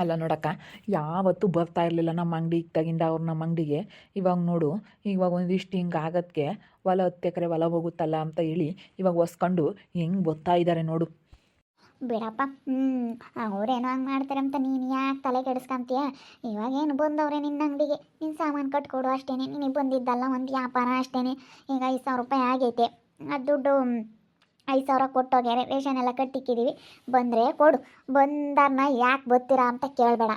ಅಲ್ಲ ನೋಡಕ್ಕ, ಯಾವತ್ತೂ ಬರ್ತಾ ಇರಲಿಲ್ಲ ನಮ್ಮ ಅಂಗಡಿ ಇತ್ತಾಗಿಂದ ಅವ್ರು ನಮ್ಮ ಅಂಗಡಿಗೆ. ಇವಾಗ ನೋಡು, ಇವಾಗ ಒಂದಿಷ್ಟು ಹಿಂಗೆ ಆಗೋದಕ್ಕೆ ಹೊಲ 10 ಎಕರೆ ಹೊಲ ಹೋಗುತ್ತಲ್ಲ ಅಂತ ಹೇಳಿ ಇವಾಗ ಹೊಸ್ಕೊಂಡು ಹೆಂಗೆ ಬರ್ತಾ ಇದ್ದಾರೆ ನೋಡು. ಬಿಡಪ್ಪ. ಅವ್ರೇನೋ ಹಂಗೆ ಮಾಡ್ತಾರೆ ಅಂತ ನೀನು ಯಾಕೆ ತಲೆ ಕೆಡಿಸ್ಕೊಂತೀಯ? ಇವಾಗೇನು ಬಂದವ್ರೆ ನಿನ್ನ ಅಂಗಡಿಗೆ, ನಿನ್ನ ಸಾಮಾನು ಕಟ್ಕೊಡು ಅಷ್ಟೇ. ನಿನಗೆ ಬಂದಿದ್ದಲ್ಲ ಒಂದು ವ್ಯಾಪಾರ ಅಷ್ಟೇ. ಈಗ 5,000 ರೂಪಾಯಿ ಆಗೈತೆ. ಅದು ದುಡ್ಡು 5,000 ಕೊಟ್ಟೋಗ್ಯಾರೆ, ರೇಷನ್ ಎಲ್ಲ ಕಟ್ಟಿಕ್ಕಿದ್ದೀವಿ. ಬಂದರೆ ಕೊಡು. ಬಂದಾರನ್ನ ಯಾಕೆ ಬರ್ತೀರಾ ಅಂತ ಕೇಳಬೇಡ.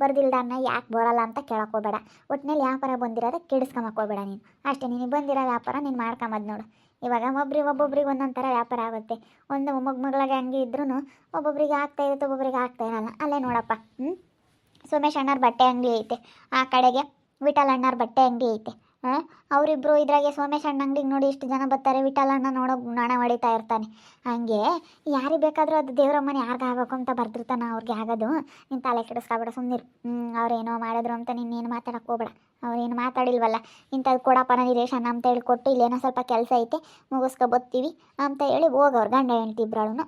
ಬರ್ದಿಲ್ದಾರನ್ನ ಯಾಕೆ ಬರೋಲ್ಲ ಅಂತ ಕೇಳೋಕ್ಕೋಬೇಡ. ಒಟ್ಟಿನಲ್ಲಿ ವ್ಯಾಪಾರ ಬಂದಿರೋದ ಕೆಡಿಸ್ಕೊಂಬಕ್ಕೋಬೇಡ ನೀನು ಅಷ್ಟೇ. ನಿನಗೆ ಬಂದಿರೋ ವ್ಯಾಪಾರ ನೀನು ಮಾಡ್ಕೊಂಬದು ನೋಡು. ಇವಾಗ ಒಬ್ಬೊಬ್ರಿಗೆ ಒಂದೊಂದು ಥರ ವ್ಯಾಪಾರ ಆಗುತ್ತೆ. ಒಂದು ಮಗಳಿಗೆ ಹಂಗೆ ಇದ್ರೂ ಒಬ್ಬೊಬ್ರಿಗೆ ಆಗ್ತಾ ಇರುತ್ತೆ, ಒಬ್ಬೊಬ್ರಿಗೆ ಆಗ್ತಾ ಇರಲ್ಲ. ಅಲ್ಲೇ ನೋಡಪ್ಪ. ಸೋಮೇಶ್ ಅಣ್ಣಾರ್ ಬಟ್ಟೆ ಅಂಗಡಿ ಐತೆ, ಆ ಕಡೆಗೆ ವಿಠಲ್ ಅಣ್ಣಾರ್ ಬಟ್ಟೆ ಅಂಗಡಿ ಐತೆ. ಅವರಿಬ್ಬರು ಇದ್ರಾಗೆ ಸೋಮೇಶ್ ಅಣ್ಣ ಅಂಗಡಿಗೆ ನೋಡಿ ಇಷ್ಟು ಜನ ಬರ್ತಾರೆ, ವಿಠಲ್ ಅಣ್ಣ ನೋಡೋ ನಾಣ ಹೊಡಿತಾ ಇರ್ತಾನೆ. ಹಾಗೆ ಯಾರಿಗೆ ಬೇಕಾದರೂ ಅದು ದೇವ್ರ ಮನೆ ಯಾರಿಗೆ ಆಗಬೇಕು ಅಂತ ಬರ್ದಿರ್ತಾನೆ, ಅವ್ರಿಗೆ ಆಗೋದು. ನೀನು ತಲೆ ಕೆಡಿಸ್ಕೊಬೇಡ, ಸುಮ್ಮನಿರು. ಅವ್ರೇನೋ ಮಾಡಿದ್ರು ಅಂತ ನೀನೇನು ಮಾತಾಡಕ್ಕೆ ಹೋಗ್ಬೇಡ. ಅವ್ರೇನು ಮಾತಾಡಿಲ್ವಲ್ಲ, ಇಂಥದ್ದು ಕೊಡಪ್ಪ ನನಗೆ ರೇಷನ್ ಅಂತ ಹೇಳಿ ಕೊಟ್ಟು, ಇಲ್ಲೇನೋ ಸ್ವಲ್ಪ ಕೆಲಸ ಐತೆ ಮುಗಿಸ್ಕೊಬತ್ತೀವಿ ಅಂತ ಹೇಳಿ ಹೋಗೋರು ಗಂಡ ಹೆಂಡ್ತಿ ಇಬ್ಬರಳು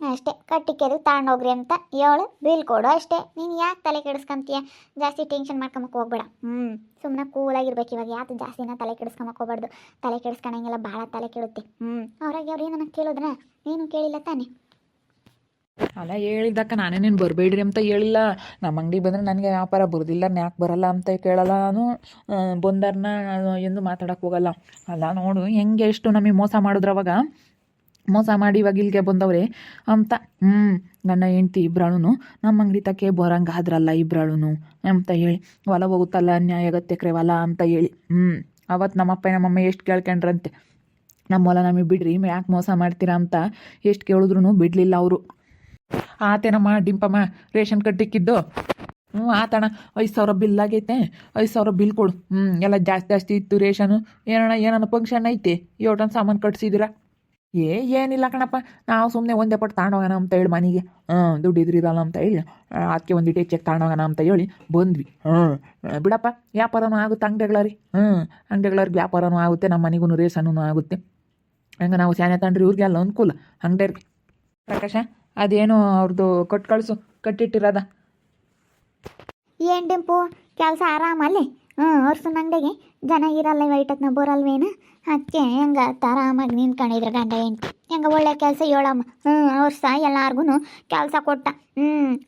ಅಷ್ಟೇ. ಕಟ್ಟಿಕೆದು ತಗೊಂಡೋಗ್ರಿ ಅಂತ ಹೇಳು, ಬಿಲ್ ಕೊಡು ಅಷ್ಟೇ. ನೀನು ಯಾಕೆ ತಲೆ ಕೆಡಿಸ್ಕೊಂತೀಯ? ಜಾಸ್ತಿ ಟೆನ್ಷನ್ ಮಾಡ್ಕೊಂಬಕ್ಕೆ ಹೋಗ್ಬೇಡ. ಸುಮ್ಮನೆ ಕೂಲಾಗಿರ್ಬೇಕು. ಇವಾಗ ಯಾಕೆ ಜಾಸ್ತಿನ ತಲೆ ಕೆಡಿಸ್ಕೊಂಬಕ್ಕೆ ಹೋಗ್ಬಾರ್ದು. ತಲೆ ಕೆಡಿಸ್ಕೊಂಡಂಗೆಲ್ಲ ಭಾಳ ತಲೆ ಕೆಡುತ್ತೆ. ಅವ್ರಾಗೆ ಅವ್ರು ಏನನ್ನ ಕೇಳಿದ್ರ? ಏನು ಕೇಳಿಲ್ಲ ತಾನೆ. ಅಲ್ಲ ಹೇಳಿದ್ದಕ್ಕ, ನಾನೇನೇನು ಬರಬೇಡ್ರಿ ಅಂತ ಹೇಳಿಲ್ಲ. ನಮ್ಮ ಅಂಗಡಿಗೆ ಬಂದರೆ ನನಗೆ ವ್ಯಾಪಾರ ಬರೋದಿಲ್ಲ, ಯಾಕೆ ಬರಲ್ಲ ಅಂತ ಕೇಳಲ್ಲ ನಾನು. ಬಂದಾರನ್ನ ಎಂದು ಮಾತಾಡೋಕ್ಕೆ ಹೋಗಲ್ಲ. ಅಲ್ಲ ನೋಡು ಹೆಂಗೆ ಎಷ್ಟು ನಮಗೆ ಮೋಸ ಮಾಡಿದ್ರು ಅವಾಗ. ಮೋಸ ಮಾಡಿ ಇವಾಗ ಇಲ್ಲಿಗೆ ಬಂದವ್ರೆ ಅಂತ. ನನ್ನ ಹೆಂಡ್ತಿ ಇಬ್ಬರಾಳು ನಮ್ಮ ಅಂಗಡಿ ತಕ್ಕೆ ಬರಂಗೆ ಆದ್ರಲ್ಲ ಇಬ್ಬರಾಳು ಅಂತ ಹೇಳಿ, ಹೊಲ ಹೋಗುತ್ತಲ್ಲ ಅನ್ಯಾಯ 50 ಎಕರೆ ಹೊಲ ಅಂತ ಹೇಳಿ. ಅವತ್ತು ನಮ್ಮಪ್ಪ ನಮ್ಮಮ್ಮ ಎಷ್ಟು ಕೇಳ್ಕೊಂಡ್ರಂತೆ, ನಮ್ಮ ಹೊಲ ನಮಗೆ ಬಿಡ್ರಿ, ಯಾಕೆ ಮೋಸ ಮಾಡ್ತೀರಾ ಅಂತ ಎಷ್ಟು ಕೇಳಿದ್ರು ಬಿಡಲಿಲ್ಲ ಅವರು. ಆತೇನಮ್ಮ ಡಿಂಪಮ್ಮ ರೇಷನ್ ಕಟ್ಟಿಕ್ಕಿದ್ದು? ಆತಣ್ಣ 5,000 ಬಿಲ್ ಆಗೈತೆ, 5,000 ಬಿಲ್ ಕೊಡು. ಎಲ್ಲ ಜಾಸ್ತಿ ಇತ್ತು ರೇಷನು. ಏನಣ್ಣ ಫಂಕ್ಷನ್ ಐತೆ, ಏಟನ್ ಸಾಮಾನು ಕಟ್ಸಿದ್ದೀರಾ? ಏನಿಲ್ಲ ಕಣಪ್ಪ, ನಾವು ಸುಮ್ಮನೆ ಒಂದೇ ಪಟ್ಟು ತಗೊಂಡೋಗೋಣ ಅಂತ ಹೇಳಿ ಮನೆಗೆ. ದುಡ್ಡು ಇದ್ರಿರಲ್ಲ ಅಂತ ಹೇಳಿ ಅದಕ್ಕೆ ಒಂದಿಟ್ಟು ಹೆಚ್ಚೆಗೆ ತಗೊಂಡೋಗೋಣ ಅಂತ ಹೇಳಿ ಬಂದ್ವಿ. ಬಿಡಪ್ಪ, ವ್ಯಾಪಾರನೂ ಆಗುತ್ತೆ ಅಂಗಡಿಗಳರಿ. ಅಂಗಡಿಗಳವ್ರಿಗೆ ವ್ಯಾಪಾರನೂ ಆಗುತ್ತೆ, ನಮ್ಮ ಮನೆಗೂ ರೇಷನೂ ಆಗುತ್ತೆ. ಹಂಗೆ ನಾವು ಸ್ಯಾನೆ ತಗೊಂಡ್ರಿ ಇವ್ರಿಗೆ ಎಲ್ಲ ಅನುಕೂಲ ಅಂಗಡಿಯವ್ರಿಗೆ. ಪ್ರಕಾಶ, ಅದೇನು ಅವ್ರದ್ದು ಕೊಟ್ಟು ಕಳಿಸು, ಕಟ್ಟಿಟ್ಟಿರೋದ. ಏನು ಡಿಂಪು, ಕೆಲಸ ಆರಾಮಲ್ಲಿ? ಅವ್ರಸನ ಅಂಗಡಿಗೆ ಜನ ಇರಲ್ಲ, ವೈಟತ್ನ ಬರಲ್ವೇನು? ಅದಕ್ಕೆ ಹೆಂಗೆ ಆರಾಮಾಗಿ ನಿಂತ್ಕೊಂಡಿದ್ರು ಗಂಡ ಹೆಂಡ್ತಿ. ಹೆಂಗೆ ಒಳ್ಳೆ ಕೆಲಸ ಹೇಳಮ್ಮ. ಅವ್ರಸ ಎಲ್ಲಾರ್ಗು ಕೆಲಸ ಕೊಟ್ಟ.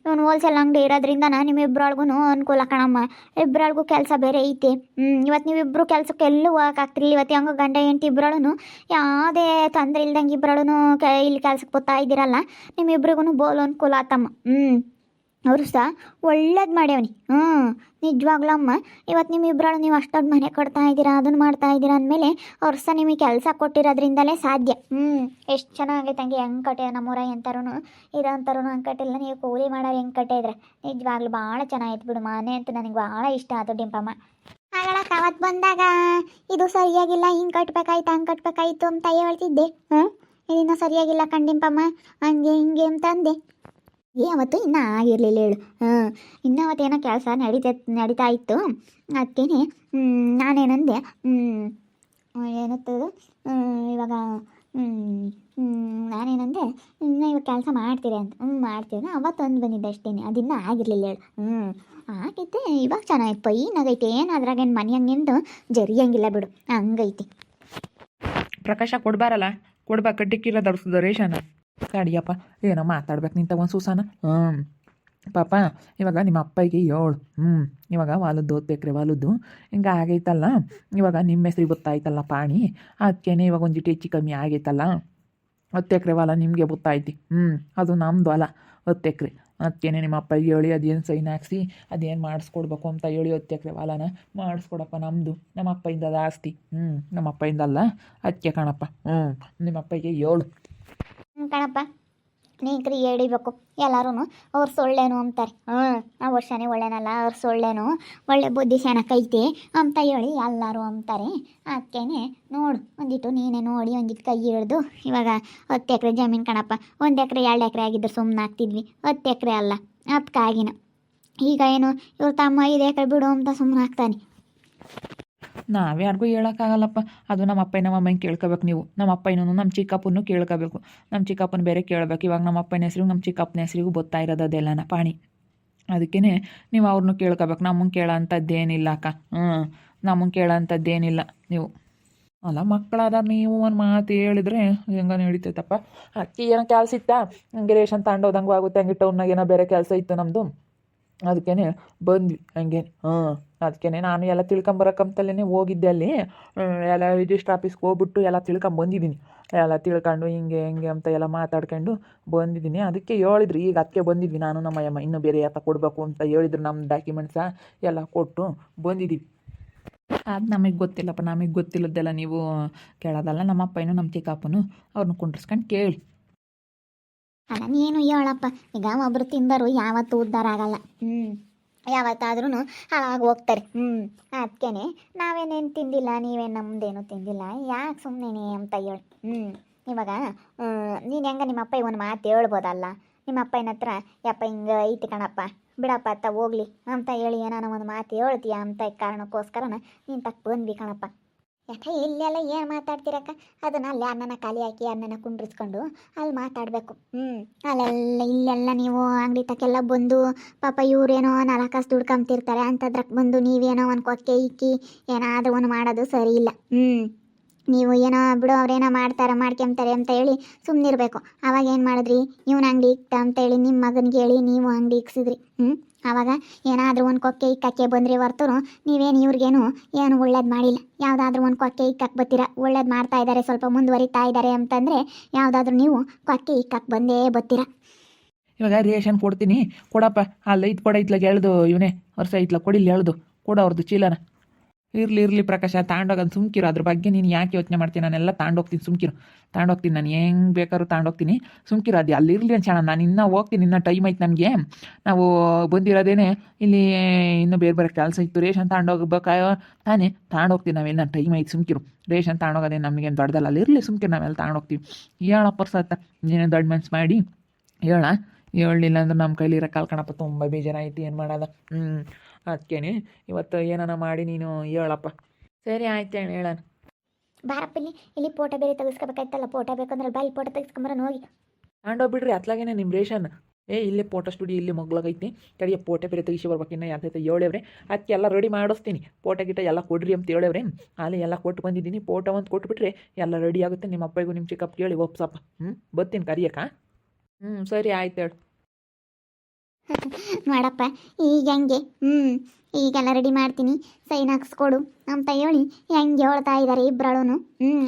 ಇವನು ಹೋಲ್ಸೇಲ್ ಅಂಗಡಿ ಇರೋದ್ರಿಂದ ನಿಮ್ಮಿಬ್ರೊಳಗೂ ಅನುಕೂಲ ಕಣಮ್ಮ. ಇಬ್ಬರೊಳಗೂ ಕೆಲಸ ಬೇರೆ ಐತೆ. ಇವತ್ತು ನೀವಿಬ್ಬರು ಕೆಲಸಕ್ಕೆ ಎಲ್ಲೂ ಹೋಗೋಕ್ಕಾಗ್ತಿರ್ಲಿಲ್ಲ. ಇವತ್ತು ಹೆಂಗೆ ಗಂಡ ಹೆಂಡ್ತಿ ಇಬ್ಬರೊಳೂ ಯಾವುದೇ ತೊಂದರೆ ಇಲ್ದಂಗೆ ಇಬ್ಬರೊಳೂ ಇಲ್ಲಿ ಕೆಲ್ಸಕ್ಕೆ ಬರ್ತಾ ಇದ್ದೀರಲ್ಲ, ನಿಮ್ಮಿಬ್ರಿಗೂ ಬೋಲ್ ಅನುಕೂಲ ಆತಮ್ಮ. ಅವರು ಸಹ ಒಳ್ಳೇದು ಮಾಡ್ಯವನಿ. ನಿಜವಾಗ್ಲಮ್ಮ, ಇವತ್ತು ನಿಮ್ಮಿಬ್ಬರಳು ನೀವು ಅಷ್ಟೊಂದು ಮನೆ ಕೊಡ್ತಾ ಇದ್ದೀರಾ, ಅದನ್ನು ಮಾಡ್ತಾ ಇದ್ದೀರಾ ಅಂದಮೇಲೆ ಅವ್ರು ಸಹ ನಿಮಗೆ ಕೆಲಸ ಕೊಟ್ಟಿರೋದ್ರಿಂದಲೇ ಸಾಧ್ಯ. ಎಷ್ಟು ಚೆನ್ನಾಗೈತೆ ಹಂಗೆ ಹೆಂಗೆ ಕಟ್ಟೆ ನಮ್ಮೂರ ಎಂತಾರೂ ಇರೋಂಥರೂ ಹಂಗೆ ಕಟ್ಟಿಲ್ಲ. ನೀವು ಕೂಲಿ ಮಾಡೋರು ಹೆಂಗೆ ಕಟ್ಟಿದ್ರೆ ನಿಜವಾಗ್ಲೂ ಭಾಳ ಚೆನ್ನಾಗಿತ್ತು ಬಿಡು. ಮನೆ ಅಂತೂ ನನಗೆ ಭಾಳ ಇಷ್ಟ ಆಯ್ತು ಡಿಂಪಮ್ಮ. ಆಗಳಕ್ಕೆ ಅವತ್ತು ಬಂದಾಗ ಇದು ಸರಿಯಾಗಿಲ್ಲ, ಹಿಂಗೆ ಕಟ್ಬೇಕಾಯ್ತು ಹಂಗೆ ಕಟ್ಬೇಕಾಯ್ತು ಅಂತ ಹೇಳ್ತಿದ್ದೆ. ಇದನ್ನು ಸರಿಯಾಗಿಲ್ಲ ಕಂಡಿಂಪಮ್ಮ, ಹಂಗೆ ಹಿಂಗೆ ಅಂತಂದೆ. ಅವತ್ತು ಇನ್ನೂ ಆಗಿರಲಿಲ್ಲ ಹೇಳು. ಇನ್ನೂ ಅವತ್ತೇನೋ ಕೆಲಸ ನಡೀತಾ ಇತ್ತು. ಅದಕ್ಕೇನೆ ನಾನೇನಂದೆ, ಏನತ್ತದು ಇವಾಗ ನಾನೇನಂದೆ, ಇವಾಗ ಕೆಲಸ ಮಾಡ್ತೀರಿ ಅಂತ. ಮಾಡ್ತೀವಿ ಅವತ್ತೊಂದು ಬಂದಿದ್ದೆ ಅಷ್ಟೇ, ಅದಿನ್ನೂ ಆಗಿರಲಿಲ್ಲ ಹೇಳು. ಆಗಿದ್ದೆ ಇವಾಗ ಚೆನ್ನಾಗಿತ್ತು, ಏನಾಗೈತೆ ಏನು ಅದ್ರಾಗೇನು ಮನೆ ಹಂಗೆಂದು ಜರಿಯಂಗಿಲ್ಲ ಬಿಡು, ಹಂಗೈತಿ. ಪ್ರಕಾಶ ಕೊಡ್ಬಾರಲ್ಲ, ಕಟ್ಟಿಕ್ಕಿರೋದು ರೇಷನ್. ಅಡಿಯಪ್ಪ ಏನೋ ಮಾತಾಡ್ಬೇಕು ನಿಂತ ಒಂದು ಸೂಸಾನ. ಪಾಪ ಇವಾಗ ನಿಮ್ಮ ಅಪ್ಪಗೆ ಹೇಳು. ಇವಾಗ ಹೊಲದ್ದು 10 ಎಕರೆ ಹೊಲದ್ದು ಹಿಂಗೆ ಆಗೈತಲ್ಲ, ಇವಾಗ ನಿಮ್ಮ ಹೆಸ್ರಿಗೆ ಗೊತ್ತಾಯ್ತಲ್ಲ ಪಾಣಿ, ಅದಕ್ಕೇನೆ ಇವಾಗ ಒಂದಿಟ್ಟು ಹೆಚ್ಚು ಕಮ್ಮಿ ಆಗೈತಲ್ಲ. 10 ಎಕರೆ ಹೊಲ ನಿಮಗೆ ಗೊತ್ತಾಯ್ತಿ. ಅದು ನಮ್ಮದು ಹೊಲ 10 ಎಕರೆ. ಅದಕ್ಕೇನೆ ನಿಮ್ಮ ಅಪ್ಪಗೆ ಹೇಳಿ ಅದೇನು ಸೈನ್ ಹಾಕ್ಸಿ ಅದೇನು ಮಾಡಿಸ್ಕೊಡ್ಬೇಕು ಅಂತ ಹೇಳಿ 10 ಎಕರೆ ಹೊಲನ ಮಾಡಿಸ್ಕೊಡಪ್ಪ, ನಮ್ಮದು ನಮ್ಮ ಅಪ್ಪಯಿಂದ ಅದು ಆಸ್ತಿ. ನಮ್ಮ ಅಪ್ಪಯಿಂದಲ್ಲ, ಅದಕ್ಕೆ ಕಣಪ್ಪ. ನಿಮ್ಮ ಅಪ್ಪಗೆ ಹೇಳು ಕಣಪ್ಪ. ನೀಕ್ರಿ ಹೇಳಿಬೇಕು ಎಲ್ಲರೂ. ಅವ್ರು ಸೊಳ್ಳೇನು ಅಂತಾರೆ. ಆ ವರ್ಷನೇ ಒಳ್ಳೆನಲ್ಲ, ಅವ್ರು ಸೊಳ್ಳೇನು, ಒಳ್ಳೆ ಬುದ್ಧಿ ಶಾಣಕ್ಕೈತೆ ಅಂತ ಹೇಳಿ ಎಲ್ಲರೂ ಅಂತಾರೆ. ಅದಕ್ಕೇನೆ ನೋಡು, ಒಂದಿಟ್ಟು ನೀನೇ ನೋಡಿ ಒಂದಿಟ್ಟು ಕೈ ಹಿಡ್ದು. ಇವಾಗ 10 ಎಕರೆ ಜಮೀನು ಕಣಪ್ಪ. 1 ಎಕರೆ 2 ಎಕರೆ ಆಗಿದ್ದರೆ ಸುಮ್ಮನೆ ಆಗ್ತಿದ್ವಿ. 10 ಎಕರೆ ಅಲ್ಲ, ಅದಕ್ಕಾಗಿನ ಈಗ ಏನು ಇವ್ರ ತಮ್ಮ 5 ಎಕರೆ ಬಿಡು ಅಂತ ಸುಮ್ಮನೆ ಆಗ್ತಾನೆ. ನಾವ್ಯಾರಿಗೂ ಹೇಳೋಕ್ಕಾಗಲ್ಲಪ್ಪ. ಅದು ನಮ್ಮ ಅಪ್ಪ ನಮ್ಮ ಅಮ್ಮನ ಕೇಳ್ಕೋಬೇಕು ನೀವು. ನಮ್ಮ ಅಪ್ಪನೂ ನಮ್ಮ ಚಿಕ್ಕಪ್ಪನೂ ಕೇಳ್ಕೋಬೇಕು. ನಮ್ಮ ಚಿಕ್ಕಪ್ಪನ ಬೇರೆ ಕೇಳಬೇಕು. ಇವಾಗ ನಮ್ಮ ಅಪ್ಪನ ಹೆಸ್ರಿಗೂ ನಮ್ಮ ಚಿಕ್ಕಪ್ಪನ ಹೆಸ್ರಿಗೂ ಗೊತ್ತಾ ಇರೋದು ಅದೆಲ್ಲನ ಪಾಣಿ. ಅದಕ್ಕೇ ನೀವು ಅವ್ರನ್ನೂ ಕೇಳ್ಕೊಬೇಕು. ನಮ್ಮನ್ನು ಕೇಳೋ ಅಂಥದ್ದೇನಿಲ್ಲ ಅಕ್ಕ. ನಮ್ಮನ್ನು ಕೇಳೋ ಅಂಥದ್ದೇನಿಲ್ಲ ನೀವು. ಅಲ್ಲ ಮಕ್ಕಳಾದ ನೀವು ಒಂದು ಮಾತು ಹೇಳಿದ್ರೆ ಹೆಂಗ ನಡೀತೈತಪ್ಪ. ಅಕ್ಕಿ ಏನೋ ಕೆಲಸ ಇತ್ತಾ, ಹಂಗೆ ರೇಷನ್ ತಗೊಂಡೋದಂಗೂ ಆಗುತ್ತೆ. ಹಂಗೆ ಟೌನ್ನಾಗ ಏನೋ ಬೇರೆ ಕೆಲಸ ಇತ್ತು ನಮ್ಮದು, ಅದಕ್ಕೇ ಬಂದ್ವಿ ಹಂಗೆ. ಅದಕ್ಕೇ ನಾನು ಎಲ್ಲ ತಿಳ್ಕೊಂಬರಕ್ಕಂತಲೇ ಹೋಗಿದ್ದೆ ಅಲ್ಲಿ. ಎಲ್ಲ ರಿಜಿಸ್ಟ್ರ್ ಆಫೀಸ್ಗೆ ಹೋಗ್ಬಿಟ್ಟು ಎಲ್ಲ ತಿಳ್ಕೊಂಬಂದಿದ್ದೀನಿ. ಎಲ್ಲ ತಿಳ್ಕೊಂಡು ಹಿಂಗೆ ಹೆಂಗೆ ಅಂತ ಎಲ್ಲ ಮಾತಾಡ್ಕೊಂಡು ಬಂದಿದ್ದೀನಿ. ಅದಕ್ಕೆ ಹೇಳಿದ್ರು, ಈಗ ಅದಕ್ಕೆ ಬಂದಿದ್ವಿ ನಾನು ನಮ್ಮ ಅಮ್ಮ. ಇನ್ನೂ ಬೇರೆ ಯಾತ ಕೊಡಬೇಕು ಅಂತ ಹೇಳಿದ್ರು. ನಮ್ಮ ಡಾಕ್ಯುಮೆಂಟ್ಸ ಎಲ್ಲ ಕೊಟ್ಟು ಬಂದಿದ್ದೀವಿ. ಅದು ನಮಗೆ ಗೊತ್ತಿಲ್ಲಪ್ಪ. ನಮಗೆ ಗೊತ್ತಿಲ್ಲದ್ದೆಲ್ಲ ನೀವು ಕೇಳೋದಲ್ಲ. ನಮ್ಮ ಅಪ್ಪನೂ ನಮ್ಮ ಚಿಕ್ಕಪ್ಪನೂ ಅವ್ರನ್ನ ಕುಂಡ್ರಿಸ್ಕೊಂಡು ಕೇಳಿ. ಅಲ್ಲ ನೀನು ಹೇಳಪ್ಪ. ಈಗ ಒಬ್ರು ತಿಂದರು ಯಾವತ್ತೂ ಉದ್ಧಾರ ಆಗಲ್ಲ. ಯಾವತ್ತಾದ್ರೂ ಹಾಳಾಗಿ ಹೋಗ್ತಾರೆ. ಅದಕ್ಕೇನೆ ನಾವೇನೇನು ತಿಂದಿಲ್ಲ, ನೀವೇನು ನಮ್ಮದೇನು ತಿಂದಿಲ್ಲ, ಯಾಕೆ ಸುಮ್ಮನೆ ಅಂತ ಹೇಳಿ. ಇವಾಗ ನೀನು ಹೆಂಗ ನಿಮ್ಮ ಅಪ್ಪ ಒಂದು ಮಾತು ಹೇಳ್ಬೋದಲ್ಲ. ನಿಮ್ಮ ಅಪ್ಪನ ಹತ್ರ ಯಪ್ಪ ಹಿಂಗೆ ಐತಿ ಕಣಪ್ಪ ಬಿಡಪ್ಪ ಅತ್ತ ಹೋಗ್ಲಿ ಅಂತ ಹೇಳಿ ಏನಾನ ಒಂದು ಮಾತು ಹೇಳ್ತೀಯ ಅಂತ ಕಾರಣಕ್ಕೋಸ್ಕರನ ನೀನು ತಕ್ಕ ಬಂದ್ವಿ ಕಣಪ್ಪ. ಯಾಕೆ ಇಲ್ಲೆಲ್ಲ ಏನು ಮಾತಾಡ್ತಿರಕ್ಕ? ಅದನ್ನ ಅಲ್ಲಿ ಅನ್ನನ ಖಾಲಿ ಹಾಕಿ ಅನ್ನನ ಕುಂಡ್ರಿಸ್ಕೊಂಡು ಅಲ್ಲಿ ಮಾತಾಡಬೇಕು. ಅಲ್ಲೆಲ್ಲ ಇಲ್ಲೆಲ್ಲ ನೀವು ಅಂಗಡಿ ತಕ್ಕೆಲ್ಲ ಬಂದು ಪಾಪ ಇವರೇನೋ 4 ಕಾಸು ದುಡ್ಕೊಂತಿರ್ತಾರೆ ಅಂಥದ್ರಕ್ಕೆ ಬಂದು ನೀವೇನೋ ಒಂದು ಕೊಕ್ಕೆ ಇಕ್ಕಿ ಏನಾದರೂ ಒಂದು ಮಾಡೋದು ಸರಿ ಇಲ್ಲ. ನೀವು ಏನೋ ಬಿಡು ಅವ್ರೇನೋ ಮಾಡ್ಕೊಂತಾರೆ ಅಂತ ಹೇಳಿ ಸುಮ್ಮನಿರ್ಬೇಕು. ಅವಾಗ ಏನು ಮಾಡಿದ್ರಿ? ಇವನ ಅಂಗಡಿ ಇಕ್ತ ಅಂತ ಹೇಳಿ ನಿಮ್ಮ ಮಗನಿಗೆ ಹೇಳಿ ನೀವು ಅಂಗಡಿ ಇಕ್ಸಿದ್ರಿ. ಆವಾಗ ಏನಾದರೂ ಒಂದು ಕೊಕ್ಕೆ ಇಕ್ಕಕ್ಕೆ ಬಂದ್ರಿ ಹೊರ್ತು ನೀವೇನು ಇವ್ರಿಗೇನು ಏನು ಒಳ್ಳೇದು ಮಾಡಿಲ್ಲ. ಯಾವುದಾದ್ರೂ ಒಂದು ಕೊಕ್ಕೆ ಇಕ್ಕಕ್ಕೆ ಬರ್ತೀರಾ, ಒಳ್ಳೇದು ಮಾಡ್ತಾ ಇದ್ದಾರೆ, ಸ್ವಲ್ಪ ಮುಂದುವರಿತಾ ಇದ್ದಾರೆ ಅಂತಂದರೆ ಯಾವುದಾದ್ರೂ ನೀವು ಕೊಕ್ಕೆ ಇಕ್ಕಕ್ಕೆ ಬಂದೇ ಬರ್ತೀರಾ. ಇವಾಗ ರೇಷನ್ ಕೊಡ್ತೀನಿ ಕೊಡಪ್ಪ, ಅಲ್ಲ ಇದು ಕೊಡ ಇತ್ಲಾಗ ಹೇಳ್ದು ಇವನೇ ವರ್ಷ ಇತ್ಲಾಗ ಕೊಡಿಲ್ಲ ಹೇಳ್ದು ಕೊಡು ಅವ್ರದ್ದು ಚೀಲನ. ಇರಲಿ ಪ್ರಕಾಶ, ತಾಂಡೋಗಂದು ಸುಮ್ಕಿರು. ಅದ್ರ ಬಗ್ಗೆ ನೀನು ಯಾಕೆ ಯೋಚನೆ ಮಾಡ್ತೀನಿ? ನಾನೆಲ್ಲ ತಾಂಡೋಗ್ತೀನಿ, ಸುಮ್ಕಿರು. ತಾಂಡೋಗ್ತೀನಿ ನಾನು, ಹೆಂಗೆ ಬೇಕಾದ್ರೂ ತಾಂಡೋಗ್ತೀನಿ, ಸುಮ್ಕಿರು. ಅದು ಅಲ್ಲಿರಲಿ ಅಂತ ನಾನು ಇನ್ನೂ ಹೋಗ್ತೀನಿ. ಇನ್ನೂ ಟೈಮ್ ಐತೆ ನಮಗೆ. ನಾವು ಬಂದಿರೋದೇನೆ ಇಲ್ಲಿ, ಇನ್ನೂ ಬೇರೆ ಕೆಲಸ ಇತ್ತು. ರೇಷನ್ ತಾಂಡೋಗ್ಬೇಕಾಯೋ ತಾನೇ ತಾಂಡೋಗ್ತೀವಿ ನಾವೆಲ್ಲ. ಟೈಮ್ ಐತೆ, ಸುಮ್ಕಿರು. ರೇಷನ್ ತಾಂಡೋಗೋದೇ ನಮಗೇನು ದೊಡ್ಡದಲ್ಲ. ಅಲ್ಲಿರಲಿ ಸುಮ್ಕಿರು, ನಾವೆಲ್ಲ ತಾಂಡೋಗ್ತೀವಿ. ಹೇಳಪ್ಪ ಸತ್ತ, ನೀನೇ ದೊಡ್ಡ ಮನ್ಸು ಮಾಡಿ ಹೇಳ. ಹೇಳಲಿಲ್ಲ ಅಂದ್ರೆ ನಮ್ಮ ಕೈಲಿ ಇರೋಕ್ಕಲ್ಲ ಕಣಪ್ಪ, ತುಂಬ ಬೇಜಾರಾಯ್ತು. ಏನು ಮಾಡೋದ? ಅದಕ್ಕೇನೆ ಇವತ್ತು ಏನಾನ ಮಾಡಿ ನೀನು ಹೇಳಪ್ಪ. ಸರಿ ಆಯ್ತು ಹೇಳೋಣ. ಬಾರಪ್ಪ ಇಲ್ಲಿ ಫೋಟೋ ಬೇರೆ ತೆಗಿಸ್ಕೋಬೇಕಾಯ್ತಲ್ಲ. ಫೋಟೋ ಬೇಕಂದ್ರೆ ಬಾ, ಇಲ್ಲಿ ಫೋಟೋ ತೆಗಿಸ್ಕೊಂಬರ ಹೋಗಿ. ತಾಂಡೋಗ್ಬಿಡ್ರಿ ಅತ್ಲಾಗೇನೆ ನಿಮ್ಮ ರೇಷನ್. ಇಲ್ಲೇ ಫೋಟೋ ಸ್ಟುಡಿಯೋ ಇಲ್ಲಿ ಮಗ್ಲಾಗೈತಿ. ಕಡೆಯ ಫೋಟೋ ಬೇರೆ ತೆಗಿಸಿ ಬರ್ಬೇಕು. ಇನ್ನೂ ಯಾತೈತೆ ಹೇಳೇವ್ರೆ. ಅದಕ್ಕೆ ಎಲ್ಲ ರೆಡಿ ಮಾಡಿಸ್ತೀನಿ. ಫೋಟೋ ಗಿಟ ಎಲ್ಲ ಕೊಡ್ರಿ ಅಂತ ಹೇಳೇವ್ರೆ. ಅಲ್ಲಿ ಎಲ್ಲ ಕೊಟ್ಟು ಬಂದಿದ್ದೀನಿ. ಫೋಟೋ ಒಂದು ಕೊಟ್ಬಿಟ್ರೆ ಎಲ್ಲ ರೆಡಿ ಆಗುತ್ತೆ. ನಿಮ್ಮ ಅಪ್ಪಗೂ ನಿಮ್ಮ ಚಿಕ್ಕಪ್ಪ ಕೇಳಿ ಒಪ್ಸಪ್ಪ. ಬರ್ತೀನಿ ಕರಿಯಕ್ಕ. ಸರಿ ಆಯ್ತು ಹೇಳು. ನೋಡಪ್ಪ ಈಗ ಹೆಂಗೆ ಈಗೆಲ್ಲ ರೆಡಿ ಮಾಡ್ತೀನಿ, ಸೈನ್ ಹಾಕ್ಸ್ಕೊಡು ಅಂತ ಹೇಳಿ ಹೆಂಗೆ ಹೇಳ್ತಾ ಇದ್ದಾರೆ ಇಬ್ಬರಳು.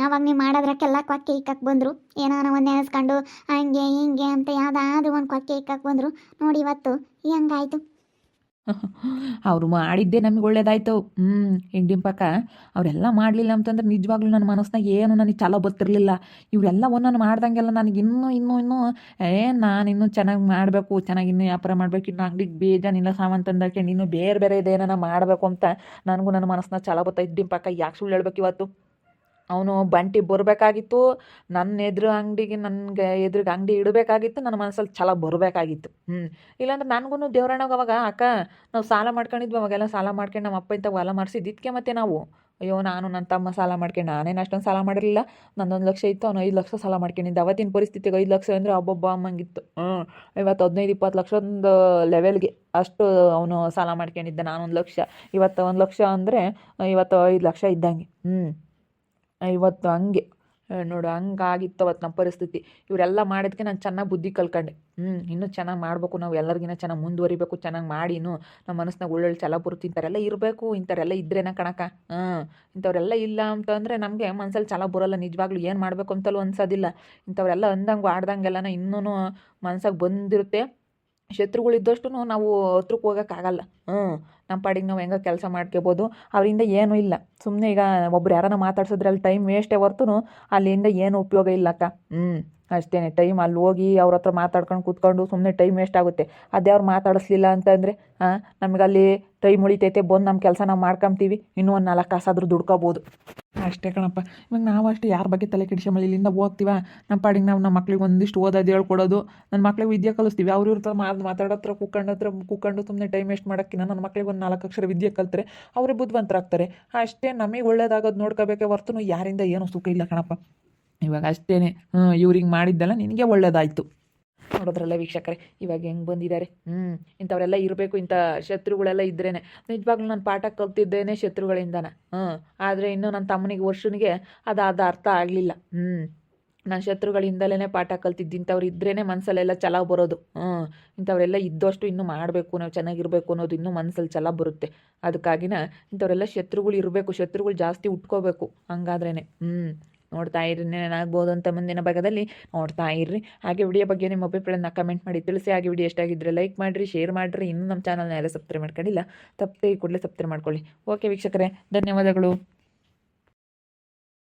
ಅವಾಗ ನೀವು ಮಾಡೋದ್ರಕ್ಕೆಲ್ಲ ಕೊಕ್ಕೆ ಇಕ್ಕಕ್ಕೆ ಬಂದರು. ಏನೋ ಒಂದು ನೆನೆಸ್ಕೊಂಡು ಹಂಗೆ ಹಿಂಗೆ ಅಂತ ಯಾವುದಾದ್ರೂ ಒಂದು ಕೊಕ್ಕೆ ಇಕ್ಕಕ್ಕೆ ಬಂದರು. ನೋಡಿ ಇವತ್ತು ಹೆಂಗಾಯ್ತು. ಅವರು ಮಾಡಿದ್ದೇ ನಮಗೆ ಒಳ್ಳೇದಾಯ್ತು. ಡಿಂಪಕ್ಕ ಅವರೆಲ್ಲ ಮಾಡಲಿಲ್ಲ ಅಂತಂದ್ರೆ ನಿಜವಾಗ್ಲೂ ನನ್ನ ಮನಸ್ಸಿನಾಗ ಏನು ನನಗೆ ಛಲ ಬರ್ತಿರ್ಲಿಲ್ಲ. ಇವರೆಲ್ಲ ಒಂದೊಂದು ಮಾಡ್ದಂಗೆಲ್ಲ ನನಗೆ ಇನ್ನೂ ನಾನಿನ್ನೂ ಚೆನ್ನಾಗಿ ಮಾಡಬೇಕು, ಚೆನ್ನಾಗಿ ಇನ್ನೂ ವ್ಯಾಪಾರ ಮಾಡಬೇಕು, ಇನ್ನು ಅಂಗಡಿಗೆ ಬೇಜಾನಿಲ್ಲ ಸಾಮಾನು ತಂದಕ್ಕೆ ಇನ್ನೂ ಬೇರೆ ಇದೇನ ಮಾಡಬೇಕು ಅಂತ ನನಗೂ ನನ್ನ ಮನಸ್ಸಿನ ಛಲ ಬರ್ತೈತೆ. ಡಿಂಪಕ್ಕ ಯಾಕೆ ಸುಳ್ಳು ಹೇಳ್ಬೇಕು? ಇವತ್ತು ಅವನು ಬಂಟಿ ಬರಬೇಕಾಗಿತ್ತು ನನ್ನ ಅಂಗಡಿಗೆ, ನನಗೆ ಎದುರಿಗೆ ಅಂಗಡಿ ಇಡಬೇಕಾಗಿತ್ತು. ನನ್ನ ಮನಸ್ಸಲ್ಲಿ ಛಲ ಬರಬೇಕಾಗಿತ್ತು. ಇಲ್ಲಾಂದ್ರೆ ನನಗೂ ದೇವ್ರಣ್ಣಗೆ ಅವಾಗ ಅಕ್ಕ ನಾವು ಸಾಲ ಮಾಡ್ಕೊಂಡಿದ್ವಿ. ಅವಾಗೆಲ್ಲ ಸಾಲ ಮಾಡ್ಕೊಂಡು ನಮ್ಮ ಅಪ್ಪ ಇಂಥ ಹೊಲ ಮಾಡಿಸಿದ್ದು. ಇದಕ್ಕೆ ಮತ್ತೆ ನಾವು ಅಯ್ಯೋ ನಾನು ನನ್ನ ತಮ್ಮ ಸಾಲ ಮಾಡ್ಕೊಂಡು, ನಾನೇನು ಅಷ್ಟೊಂದು ಸಾಲ ಮಾಡಿರಲಿಲ್ಲ. ನಂದೊಂದು ಲಕ್ಷ ಇತ್ತು, ಅವನು 5 ಲಕ್ಷ ಸಾಲ ಮಾಡ್ಕೊಂಡಿದ್ದೆ. ಅವತ್ತಿನ ಪರಿಸ್ಥಿತಿಗೆ 5 ಲಕ್ಷ ಅಂದರೆ ಒಬ್ಬೊಬ್ಬ ಅಮ್ಮಂಗಿತ್ತು. ಇವತ್ತು 15-20 ಲಕ್ಷದ ಲೆವೆಲ್ಗೆ ಅಷ್ಟು ಅವನು ಸಾಲ ಮಾಡ್ಕೊಂಡಿದ್ದೆ. ನಾನು 1 ಲಕ್ಷ. ಇವತ್ತು 1 ಲಕ್ಷ ಅಂದರೆ ಇವತ್ತು 5 ಲಕ್ಷ ಇದ್ದಂಗೆ. ಇವತ್ತು ಹಂಗೆ ನೋಡು, ಹಂಗಾಗಿತ್ತು ಅವತ್ತು ನಮ್ಮ ಪರಿಸ್ಥಿತಿ. ಇವರೆಲ್ಲ ಮಾಡಿದ್ಕೆ ನಾನು ಚೆನ್ನಾಗಿ ಬುದ್ಧಿ ಕಲ್ಕೊಂಡೆ. ಇನ್ನೂ ಚೆನ್ನಾಗಿ ಮಾಡಬೇಕು, ನಾವು ಎಲ್ಲರಿಗಿನ್ನ ಚೆನ್ನಾಗಿ ಮುಂದುವರಿಬೇಕು, ಚೆನ್ನಾಗಿ ಮಾಡಿ ಇನ್ನೂ ನಮ್ಮ ಮನಸ್ಸಿನಾಗ ಒಳ್ಳೊಳ್ಳೆ ಛಲ ಬರುತ್ತೆ. ಇಂಥವರೆಲ್ಲ ಇರಬೇಕು. ಇಂಥವರೆಲ್ಲ ಇದ್ರೇನ ಕಣಕ್ಕ. ಇಂಥವರೆಲ್ಲ ಇಲ್ಲ ಅಂತಂದರೆ ನಮಗೆ ಮನಸ್ಸಲ್ಲಿ ಛಲ ಬರೋಲ್ಲ. ನಿಜವಾಗ್ಲೂ ಏನು ಮಾಡಬೇಕು ಅಂತಲೂ ಅನ್ಸೋದಿಲ್ಲ. ಇಂಥವರೆಲ್ಲ ಅಂದಂಗೆ ಆಡ್ದಂಗೆಲ್ಲನ ಇನ್ನೂ ಮನ್ಸಾಗ ಬಂದಿರುತ್ತೆ. ಶತ್ರುಗಳಿದ್ದಷ್ಟು ನಾವು ಹತ್ರಕ್ಕೆ ಹೋಗೋಕ್ಕಾಗಲ್ಲ. ನಮ್ಮ ಪಾಡಿಗೆ ನಾವು ಹೆಂಗೆ ಕೆಲಸ ಮಾಡ್ಕೋಬೋದು. ಅವರಿಂದ ಏನೂ ಇಲ್ಲ. ಸುಮ್ಮನೆ ಈಗ ಒಬ್ರು ಯಾರನ್ನ ಮಾತಾಡ್ಸಿದ್ರೆ ಅಲ್ಲಿ ಟೈಮ್ ವೇಸ್ಟೇ ಹೊರ್ತೂ ಅಲ್ಲಿಂದ ಏನು ಉಪಯೋಗ ಇಲ್ಲಕ್ಕ. ಅಷ್ಟೇ. ಟೈಮ್ ಅಲ್ಲಿ ಹೋಗಿ ಅವ್ರ ಹತ್ರ ಮಾತಾಡ್ಕೊಂಡು ಕೂತ್ಕೊಂಡು ಸುಮ್ಮನೆ ಟೈಮ್ ವೇಸ್ಟ್ ಆಗುತ್ತೆ. ಅದೇ ಅವ್ರು ಮಾತಾಡಿಸ್ಲಿಲ್ಲ ಅಂತಂದರೆ ನಮಗಲ್ಲಿ ಟೈಮ್ ಉಳಿತೈತೆ. ಬಂದು ನಮ್ಮ ಕೆಲಸ ನಾವು ಮಾಡ್ಕೊಂತೀವಿ. ಇನ್ನೂ ಒಂದು 4 ಕಾಸಾದರೂ ದುಡ್ಕೋಬೋದು. ಅಷ್ಟೇ ಕಣಪ್ಪ. ಇವಾಗ ನಾವು ಅಷ್ಟೇ ಯಾರ ಬಗ್ಗೆ ತಲೆ ಕೆಡಿಸ್ಕೊಂಬಲ್ಲ. ಇಲ್ಲಿಂದ ಹೋಗ್ತೀವ ನಮ್ಮ ಪಾಡಿಗೆ ನಾವು ನಮ್ಮ ಮಕ್ಳಿಗೆ ಒಂದಿಷ್ಟು ಓದೋದು ಹೇಳ್ಕೊಡೋದು, ನನ್ನ ಮಕ್ಳಿಗೆ ವಿದ್ಯೆ ಕಲಿಸ್ತೀವಿ. ಅವ್ರ ಇವ್ರ ಮಾತಾಡೋತ್ರ ಕೂತ್ಕೊಂಡು ಸುಮ್ಮನೆ ಟೈಮ್ ವೇಸ್ಟ್ ಮಾಡೋಕ್ಕಿಂತ ನನ್ನ ಮಕ್ಳಿಗೆ ಒಂದು 4 ಅಕ್ಷರ ವಿದ್ಯೆ ಕಲ್ತ್ರೆ ಅವರೇ ಬುದ್ಧಿವಂತರಾಗ್ತಾರೆ. ಅಷ್ಟೇ. ನಮಗೆ ಒಳ್ಳೇದಾಗೋದು ನೋಡ್ಕೋಬೇಕೆ ಹೊರತು ಯಾರಿಂದ ಏನೂ ಸುಖ ಇಲ್ಲ ಕಣಪ್ಪ. ಇವಾಗ ಅಷ್ಟೇ. ಇವ್ರಿಗೆ ಮಾಡಿದ್ದೆಲ್ಲ ನಿನಗೆ ಒಳ್ಳೇದಾಯಿತು. ನೋಡಿದ್ರಲ್ಲ ವೀಕ್ಷಕರೇ ಇವಾಗ ಹೆಂಗೆ ಬಂದಿದ್ದಾರೆ. ಇಂಥವರೆಲ್ಲ ಇರಬೇಕು, ಇಂಥ ಶತ್ರುಗಳೆಲ್ಲ ಇದ್ರೇ ನಿಜವಾಗ್ಲೂ ನಾನು ಪಾಠ ಕಲ್ತಿದ್ದೇನೆ ಶತ್ರುಗಳಿಂದನ. ಆದರೆ ಇನ್ನೂ ನನ್ನ ತಮ್ಮನಿಗೆ ವರ್ಷನಿಗೆ ಅದು ಅರ್ಥ ಆಗಲಿಲ್ಲ. ನಾನು ಶತ್ರುಗಳಿಂದಲೇ ಪಾಠ ಕಲ್ತಿದ್ದು. ಇಂಥವ್ರು ಇದ್ರೇ ಮನಸ್ಸಲ್ಲೆಲ್ಲ ಛಲ ಬರೋದು. ಇಂಥವರೆಲ್ಲ ಇದ್ದಷ್ಟು ಇನ್ನೂ ಮಾಡಬೇಕು, ನಾವು ಚೆನ್ನಾಗಿರಬೇಕು ಅನ್ನೋದು ಇನ್ನೂ ಮನಸ್ಸಲ್ಲಿ ಛಲ ಬರುತ್ತೆ. ಅದಕ್ಕಾಗಿನ ಇಂಥವರೆಲ್ಲ ಶತ್ರುಗಳು ಇರಬೇಕು, ಶತ್ರುಗಳು ಜಾಸ್ತಿ ಉಟ್ಕೋಬೇಕು. ಹಂಗಾದ್ರೇ ನೋಡ್ತಾ ಇರ್ರಿ, ಏನಾಗ್ಬೋದು ಅಂತ ಮುಂದಿನ ಭಾಗದಲ್ಲಿ ನೋಡ್ತಾ ಇರ್ರಿ. ಹಾಗೆ ವಿಡಿಯೋ ಬಗ್ಗೆ ನಿಮ್ಮ ಅಭಿಪ್ರಾಯನ ಕಮೆಂಟ್ ಮಾಡಿ ತಿಳಿಸಿ. ಹಾಗೆ ವಿಡಿಯೋ ಎಷ್ಟಾಗಿದ್ದರೆ ಲೈಕ್ ಮಾಡಿರಿ, ಶೇರ್ ಮಾಡಿರಿ. ಇನ್ನೂ ನಮ್ಮ ಚಾನಲ್ನ ಎಲ್ಲ ಸಬ್ಸ್ಕ್ರೈಬ್ ಮಾಡ್ಕೊಂಡಿಲ್ಲ, ತಪ್ಪದೆ ಕೂಡಲೇ ಸಬ್ಸ್ಕ್ರೈಬ್ ಮಾಡ್ಕೊಳ್ಳಿ. ಓಕೆ ವೀಕ್ಷಕರೇ, ಧನ್ಯವಾದಗಳು.